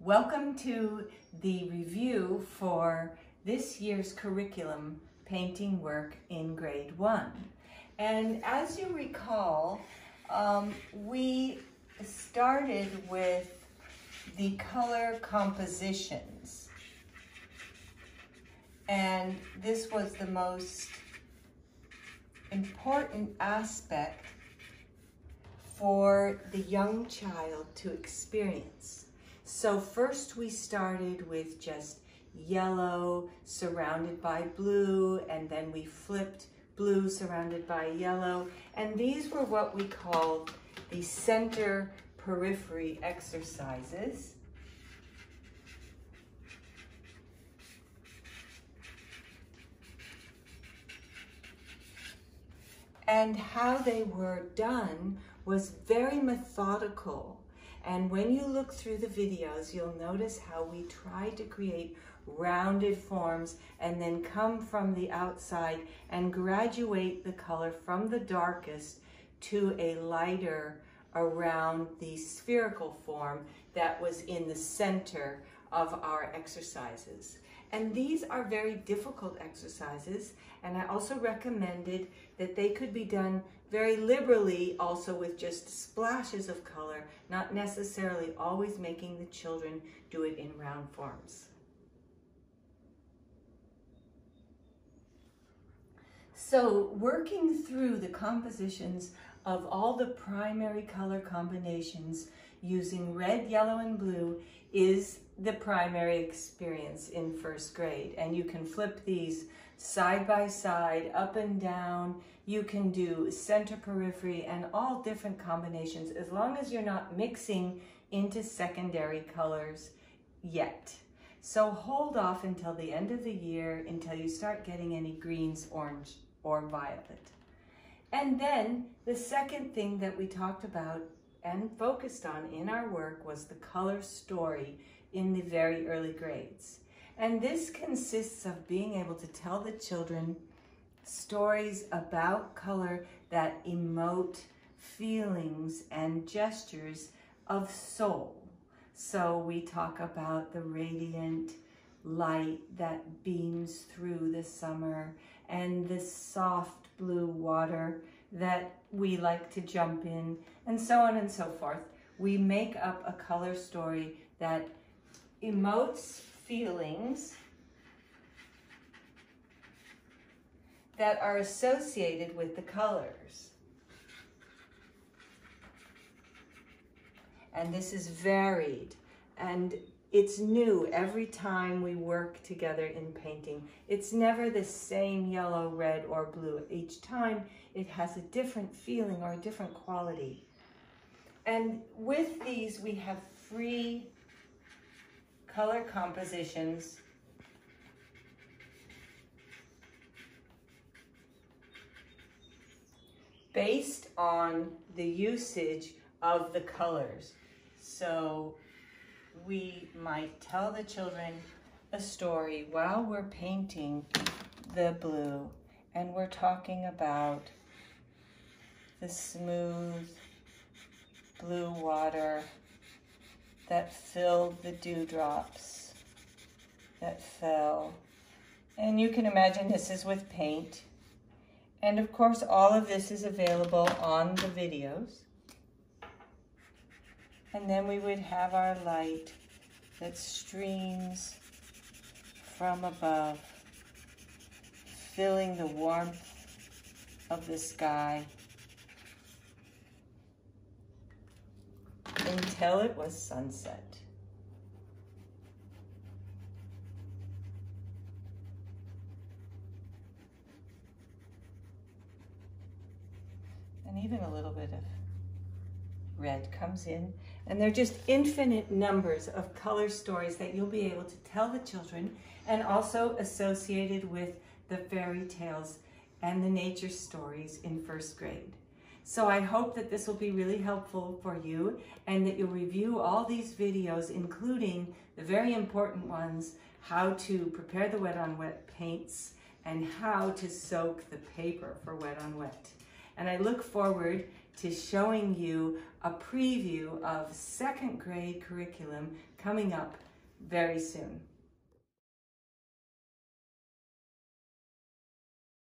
Welcome to the review for this year's curriculum, Painting Work in Grade 1. And as you recall, we started with the color compositions. And this was the most important aspect for the young child to experience. So first we started with just yellow surrounded by blue, and then we flipped blue surrounded by yellow. And these were what we called the center periphery exercises. And how they were done was very methodical. And when you look through the videos, you'll notice how we tried to create rounded forms and then come from the outside and graduate the color from the darkest to a lighter around the spherical form that was in the center of our exercises. And these are very difficult exercises, and I also recommended that they could be done very liberally, also with just splashes of color, not necessarily always making the children do it in round forms. So working through the compositions of all the primary color combinations using red, yellow, and blue is the primary experience in first grade. And you can flip these side by side, up and down. You can do center periphery and all different combinations as long as you're not mixing into secondary colors yet. So hold off until the end of the year until you start getting any greens, orange, or violet. And then the second thing that we talked about and focused on in our work was the color story in the very early grades. And this consists of being able to tell the children stories about color that emote feelings and gestures of soul. So we talk about the radiant light that beams through the summer and the soft blue water that we like to jump in, and so on and so forth. We make up a color story that emotes feelings that are associated with the colors. And this is varied, and it's new every time we work together in painting. It's never the same yellow, red, or blue. Each time it has a different feeling or a different quality. And with these, we have free color compositions based on the usage of the colors. So we might tell the children a story while we're painting the blue, and we're talking about the smooth blue water that filled the dewdrops that fell. And you can imagine this is with paint. And of course, all of this is available on the videos. And then we would have our light that streams from above, filling the warmth of the sky until it was sunset. And even a little bit of red comes in. And they're just infinite numbers of color stories that you'll be able to tell the children, and also associated with the fairy tales and the nature stories in first grade. So I hope that this will be really helpful for you, and that you'll review all these videos, including the very important ones, how to prepare the wet on wet paints and how to soak the paper for wet on wet. And I look forward to showing you a preview of second grade curriculum coming up very soon.